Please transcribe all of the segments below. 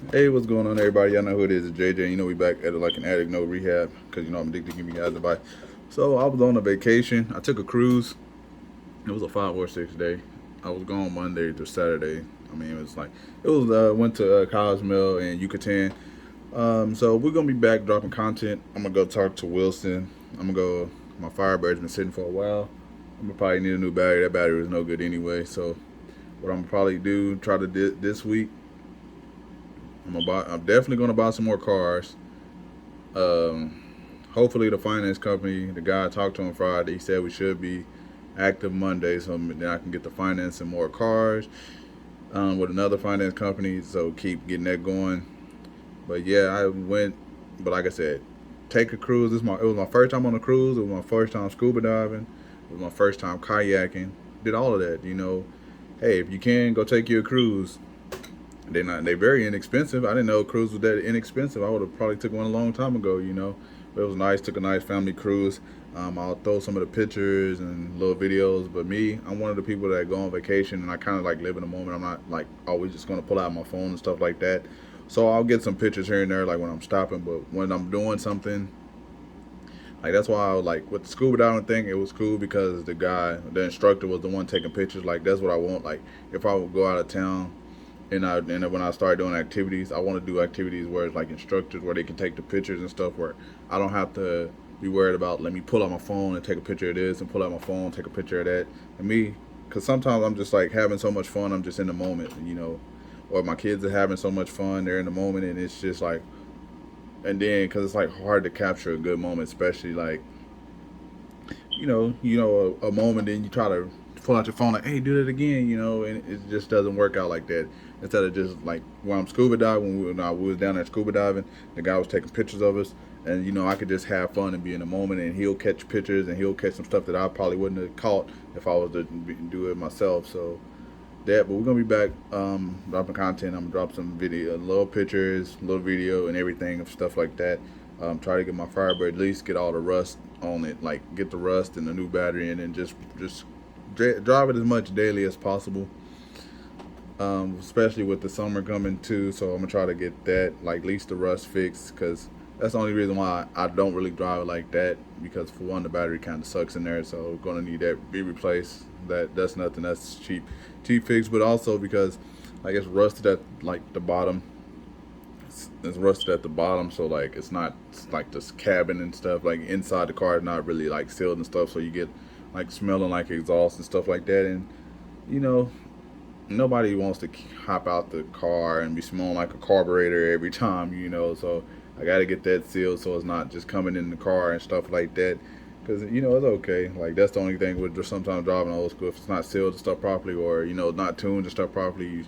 Hey, what's going on, everybody? Y'all know who it is. It's JJ. You know we back at like an addict no rehab because you know I'm addicted to giving you guys advice. So I was on a vacation. I took a cruise. It was a 5 or 6 day. I was gone Monday to Saturday. I mean, it was like it was went to Cozumel and Yucatan. So we're gonna be back dropping content. I'm gonna go talk to Wilson. I'm gonna go. My Firebird's been sitting for a while. I'm gonna probably need a new battery. That battery was no good anyway. So what I'm gonna probably do try to do this week. I'm definitely gonna buy some more cars. Um, Hopefully the finance company, the guy I talked to on Friday, he said we should be active Monday, so then I can get the financing more cars with another finance company. So keep getting that going. But yeah, I went. But like I said, take a cruise. It was my first time on a cruise. It was my first time scuba diving. It was my first time kayaking. Did all of that. Hey, if you can go take your cruise. They're very inexpensive. I didn't know a cruise was that inexpensive. I would have probably took one a long time ago. But it was nice. Took a nice family cruise. I'll throw some of the pictures and little videos. But me, I'm one of the people that go on vacation and I kind of like live in the moment. I'm not like always just gonna pull out my phone and stuff like that. So I'll get some pictures here and there, like when I'm stopping. But when I'm doing something, like that's why I was like with the scuba diving thing, it was cool because the instructor was the one taking pictures. Like that's what I want. Like if I would go out of town and when I start doing activities, I want to do activities where it's like instructors where they can take the pictures and stuff where I don't have to be worried about let me pull out my phone and take a picture of this and pull out my phone take a picture of that. And me, because sometimes I'm just like having so much fun, I'm just in the moment. Or my kids are having so much fun, they're in the moment, and it's just like, and then because it's like hard to capture a good moment, especially like a moment, then you try to pull out your phone like, hey, do that again, and it just doesn't work out like that. Instead of just like when I'm scuba diving, when we was down there scuba diving, the guy was taking pictures of us, and I could just have fun and be in the moment, and he'll catch pictures and he'll catch some stuff that I probably wouldn't have caught if I was to do it myself. So but we're gonna be back dropping content. I'm gonna drop some video, little pictures, little video, and everything of stuff like that. Try to get my Firebird at least get all the rust on it, like get the rust and the new battery, and then just drive it as much daily as possible. Especially with the summer coming too, so I'm gonna try to get that like at least the rust fixed because that's the only reason why I don't really drive it like that because for one the battery kind of sucks in there, so we're gonna need that be replaced. That's nothing. That's cheap fix, but also because like it's rusted at like the bottom. It's rusted at the bottom, so like it's like this cabin and stuff. Like inside the car is not really like sealed and stuff, so you get like smelling like exhaust and stuff like that. And you know, nobody wants to hop out the car and be smelling like a carburetor every time. So I got to get that sealed so it's not just coming in the car and stuff like that. Because it's okay. Like that's the only thing with just sometimes driving old school. If it's not sealed and stuff properly, or not tuned and stuff properly, you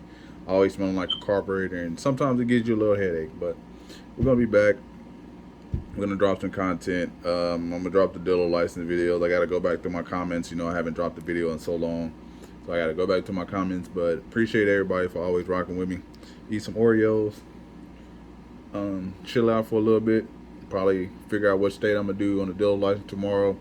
always smelling like a carburetor, and sometimes it gives you a little headache. But we're gonna be back. We're gonna drop some content. I'm gonna drop the dealer license videos. I gotta go back through my comments. I haven't dropped a video in so long, so I gotta go back to my comments. But appreciate everybody for always rocking with me. Eat some Oreos. Chill out for a little bit. Probably figure out what state I'm gonna do on the dealer license tomorrow.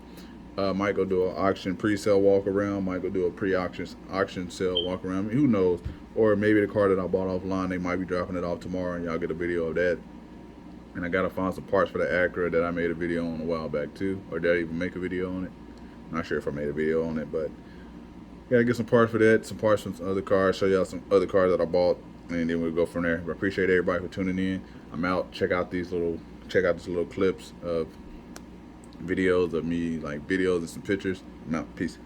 Might go do an auction pre-sale walk around. Might go do a auction sale walk around. I mean, who knows? Or maybe the car that I bought offline, they might be dropping it off tomorrow, and y'all get a video of that. And I gotta find some parts for the Acura that I made a video on a while back too, or did I even make a video on it? Not sure if I made a video on it, but gotta get some parts for that, some parts from some other cars, show y'all some other cars that I bought, and then we'll go from there. But I appreciate everybody for tuning in. I'm out. Check out these little clips of videos of me, like videos and some pictures. I'm out. Peace.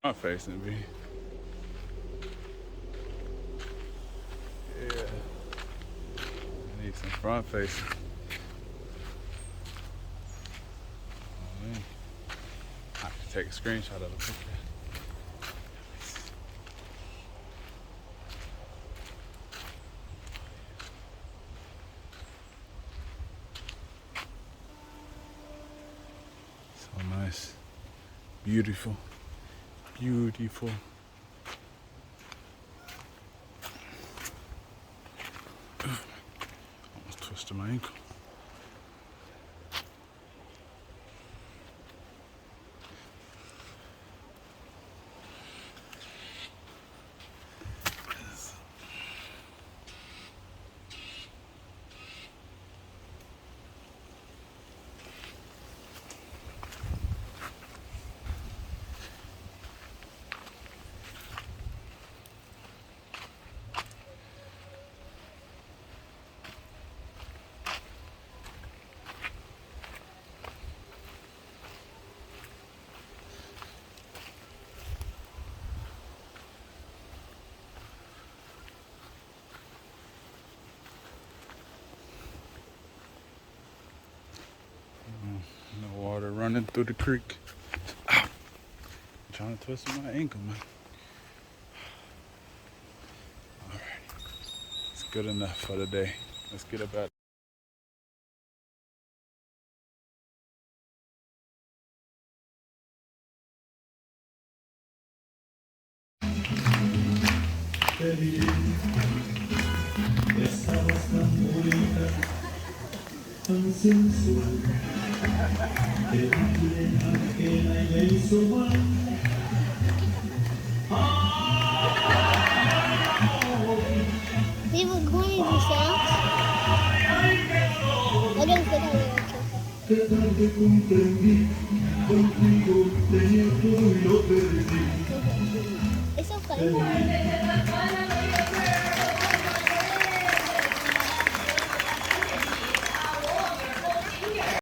I'm facing me. Front facing. I can take a screenshot of the picture. So nice. Beautiful. Beautiful. Almost twisted my ankle. No water running through the creek. Ow. I'm trying to twist my ankle, man. Alright. It's good enough for the day. Let's get up out. Estabas tan bonita, tan sensual, que alguien ajena y me hizo mal. We have recording these sounds. Look at this video. Que tarde comprendí, contigo tenía todo y lo perdí. It's so funny.